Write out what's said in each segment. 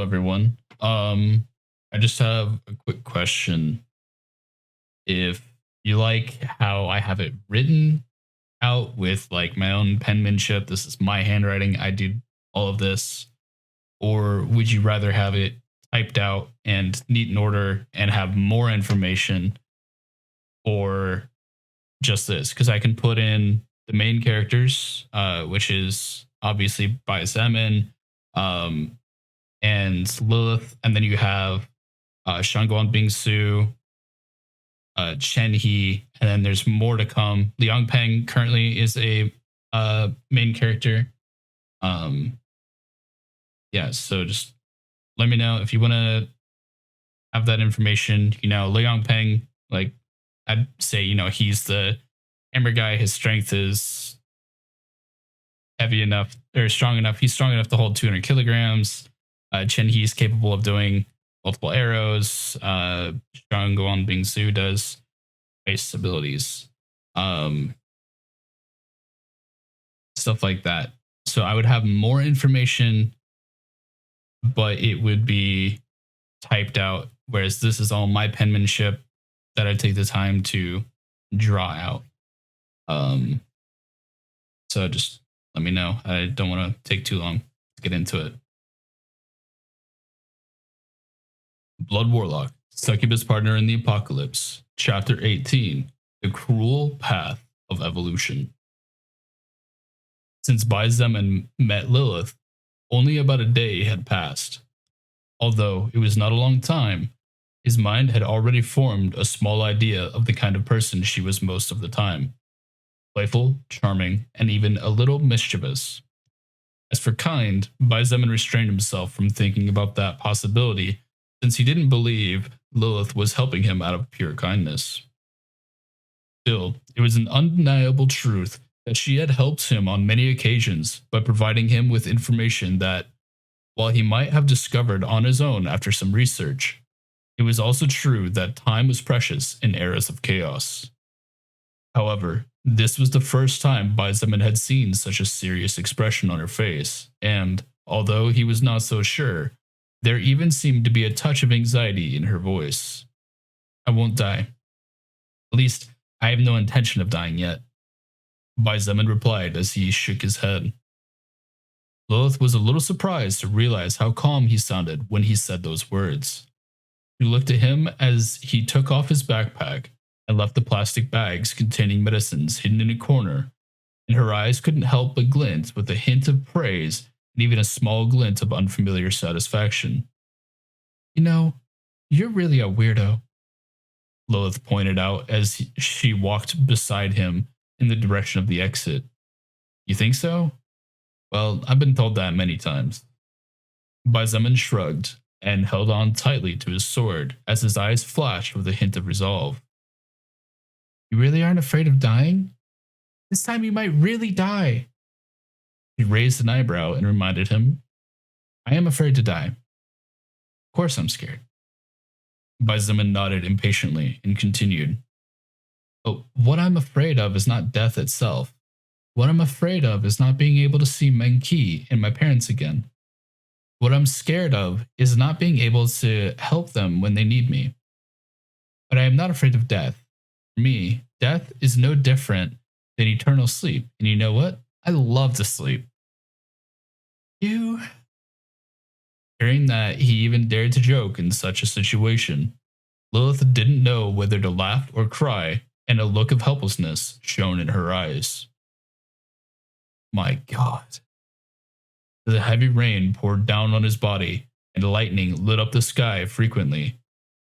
everyone. I just have a quick question. If you like how I have it written out with like my own penmanship, this is my handwriting, I did all of this, or would you rather have it typed out and neat in order and have more information, or just this? Because I can put in the main characters, which is obviously by Zemin, um, and Lilith, and then you have Shangguan Bingsu, Chen He, and then there's more to come. Liang Peng currently is a main character. Um, yeah, so just let me know if you want to have that information. Liang Peng, like I'd say, he's the hammer guy. His strength is heavy enough or strong enough. He's strong enough to hold 200 kilograms. Chen He is capable of doing multiple arrows. Shangguan Bingsu does base abilities, stuff like that. So I would have more information, but it would be typed out. Whereas this is all my penmanship that I take the time to draw out. So just let me know. I don't want to take too long to get into it. Blood Warlock, Succubus Partner in the Apocalypse, Chapter 18, The Cruel Path of Evolution. Since Bai Zemin met Lilith, only about a day had passed. Although it was not a long time, his mind had already formed a small idea of the kind of person she was most of the time. Playful, charming, and even a little mischievous. As for kind, Bai Zemin restrained himself from thinking about that possibility, since he didn't believe Lilith was helping him out of pure kindness. Still, it was an undeniable truth that she had helped him on many occasions by providing him with information that, while he might have discovered on his own after some research, it was also true that time was precious in eras of chaos. However, this was the first time Bai Zemin had seen such a serious expression on her face, and, although he was not so sure, there even seemed to be a touch of anxiety in her voice. I won't die. At least, I have no intention of dying yet, Bai Zemin replied as he shook his head. Lilith was a little surprised to realize how calm he sounded when he said those words. She looked at him as he took off his backpack and left the plastic bags containing medicines hidden in a corner, and her eyes couldn't help but glint with a hint of praise and even a small glint of unfamiliar satisfaction. You're really a weirdo, Lilith pointed out as she walked beside him in the direction of the exit. You think so? Well, I've been told that many times. Bai Zemin shrugged and held on tightly to his sword as his eyes flashed with a hint of resolve. You really aren't afraid of dying? This time you might really die. He raised an eyebrow and reminded him, I am afraid to die. Of course I'm scared. Bai Zemin nodded impatiently and continued. But what I'm afraid of is not death itself. What I'm afraid of is not being able to see Menki and my parents again. What I'm scared of is not being able to help them when they need me. But I am not afraid of death. For me, death is no different than eternal sleep. And you know what? I love to sleep. You. Hearing that he even dared to joke in such a situation, Lilith didn't know whether to laugh or cry, and a look of helplessness shone in her eyes. My God. The heavy rain poured down on his body, and lightning lit up the sky frequently.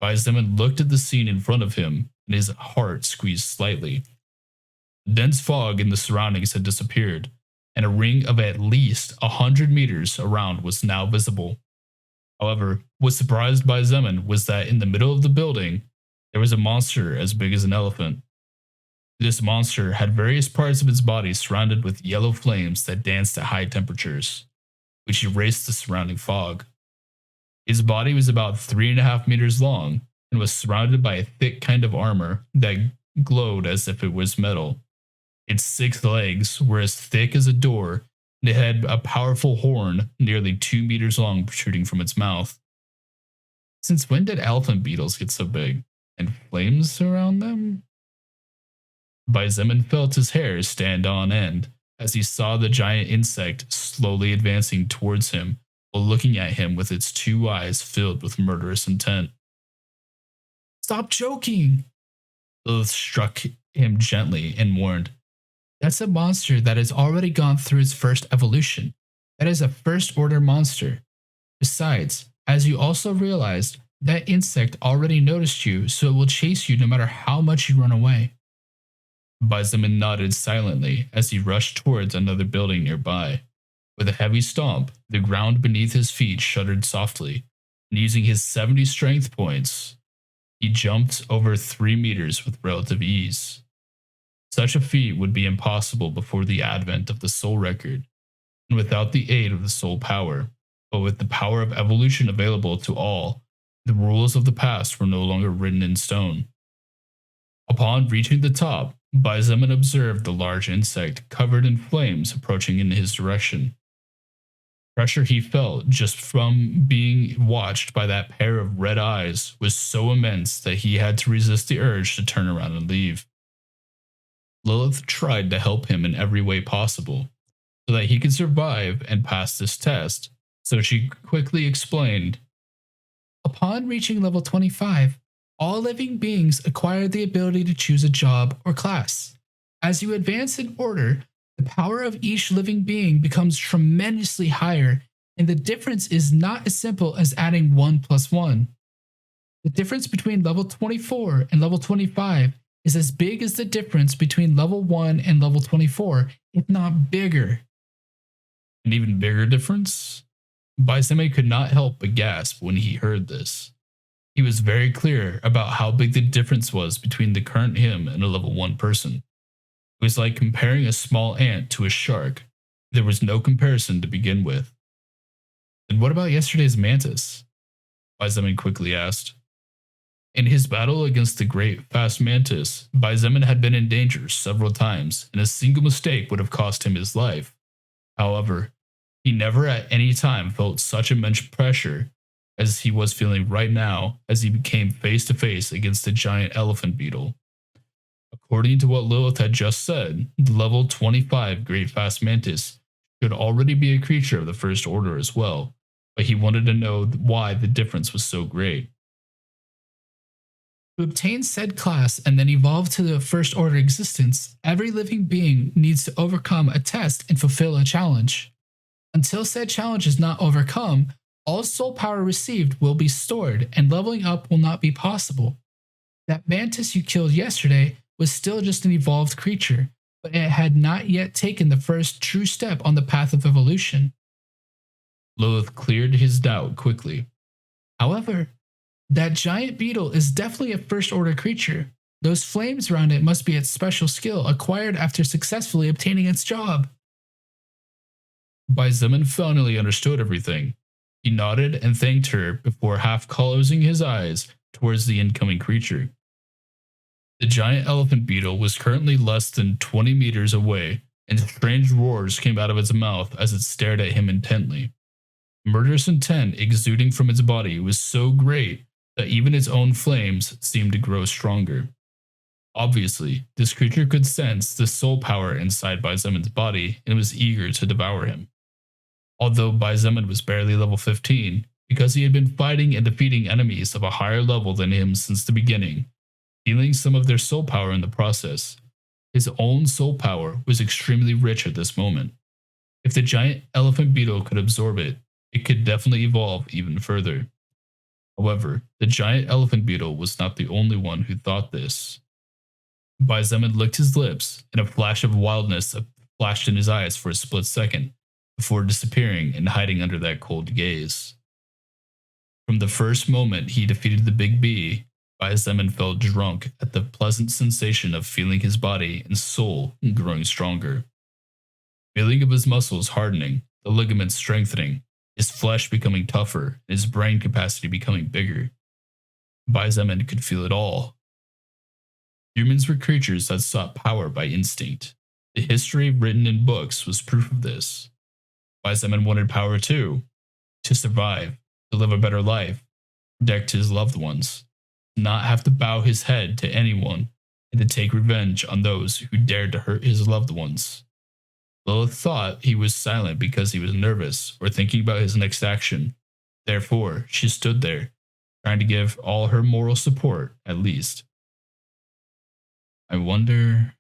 Bai Zemin looked at the scene in front of him, and his heart squeezed slightly. The dense fog in the surroundings had disappeared, and a ring of at least 100 meters around was now visible. However, what surprised Bai Zemin was that in the middle of the building, there was a monster as big as an elephant. This monster had various parts of its body surrounded with yellow flames that danced at high temperatures, which erased the surrounding fog. His body was about 3.5 meters long and was surrounded by a thick kind of armor that glowed as if it was metal. Its 6 legs were as thick as a door It had a powerful horn, nearly 2 meters long, protruding from its mouth. Since when did elephant beetles get so big? And flames around them? Bizeman felt his hair stand on end as he saw the giant insect slowly advancing towards him while looking at him with its two eyes filled with murderous intent. Stop joking! Lilith struck him gently and warned, That's a monster that has already gone through its first evolution. That is a first order monster. Besides, as you also realized, that insect already noticed you, so it will chase you no matter how much you run away. Bizeman nodded silently as he rushed towards another building nearby. With a heavy stomp, the ground beneath his feet shuddered softly, and using his 70 strength points, he jumped over 3 meters with relative ease. Such a feat would be impossible before the advent of the soul record, and without the aid of the soul power, but with the power of evolution available to all, the rules of the past were no longer written in stone. Upon reaching the top, Bizeman observed the large insect covered in flames approaching in his direction. Pressure he felt just from being watched by that pair of red eyes was so immense that he had to resist the urge to turn around and leave. Lilith tried to help him in every way possible so that he could survive and pass this test, so she quickly explained, Upon reaching level 25, all living beings acquire the ability to choose a job or class. As you advance in order, the power of each living being becomes tremendously higher, and the difference is not as simple as adding 1 plus 1. The difference between level 24 and level 25 is as big as the difference between level 1 and level 24, if not bigger. An even bigger difference? Bizeman could not help but gasp when he heard this. He was very clear about how big the difference was between the current him and a level 1 person. It was like comparing a small ant to a shark. There was no comparison to begin with. And what about yesterday's mantis? Bizeman quickly asked. In his battle against the great fast mantis, Bizeman had been in danger several times, and a single mistake would have cost him his life. However, he never at any time felt such immense pressure as he was feeling right now as he became face to face against the giant elephant beetle. According to what Lilith had just said, the level 25 Great Fast Mantis should already be a creature of the First Order as well, but he wanted to know why the difference was so great. To obtain said class and then evolve to the First Order existence, every living being needs to overcome a test and fulfill a challenge. Until said challenge is not overcome, all soul power received will be stored and leveling up will not be possible. That mantis you killed yesterday was still just an evolved creature, but it had not yet taken the first true step on the path of evolution. Lilith cleared his doubt quickly. However, that giant beetle is definitely a first order creature. Those flames around it must be its special skill acquired after successfully obtaining its job. Bizeman finally understood everything. He nodded and thanked her before half closing his eyes towards the incoming creature. The giant elephant beetle was currently less than 20 meters away, and strange roars came out of its mouth as it stared at him intently. Murderous intent exuding from its body was so great that even its own flames seemed to grow stronger. Obviously, this creature could sense the soul power inside Bizeman's body and was eager to devour him. Although Bizeman was barely level 15, because he had been fighting and defeating enemies of a higher level than him since the beginning, stealing some of their soul power in the process, his own soul power was extremely rich at this moment. If the giant elephant beetle could absorb it, it could definitely evolve even further. However, the giant elephant beetle was not the only one who thought this. Bizeman licked his lips, and a flash of wildness flashed in his eyes for a split second, before disappearing and hiding under that cold gaze. From the first moment he defeated the Big B, Bizeman felt drunk at the pleasant sensation of feeling his body and soul growing stronger. Feeling of his muscles hardening, the ligaments strengthening, his flesh becoming tougher, and his brain capacity becoming bigger. Bizeman could feel it all. Humans were creatures that sought power by instinct. The history written in books was proof of this. Why Simon wanted power too, to survive, to live a better life, protect his loved ones, not have to bow his head to anyone, and to take revenge on those who dared to hurt his loved ones. Lilith thought he was silent because he was nervous or thinking about his next action. Therefore, she stood there, trying to give all her moral support, at least. I wonder.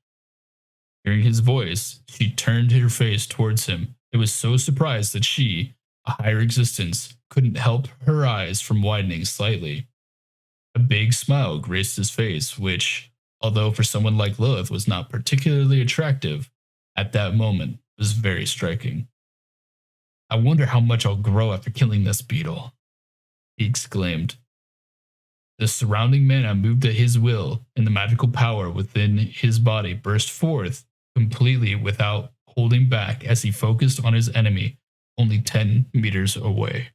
Hearing his voice, she turned her face towards him and was so surprised that she, a higher existence, couldn't help her eyes from widening slightly. A big smile graced his face, which, although for someone like Lilith was not particularly attractive, at that moment was very striking. I wonder how much I'll grow after killing this beetle, he exclaimed. The surrounding mana moved at his will, and the magical power within his body burst forth completely without holding back as he focused on his enemy only 10 meters away.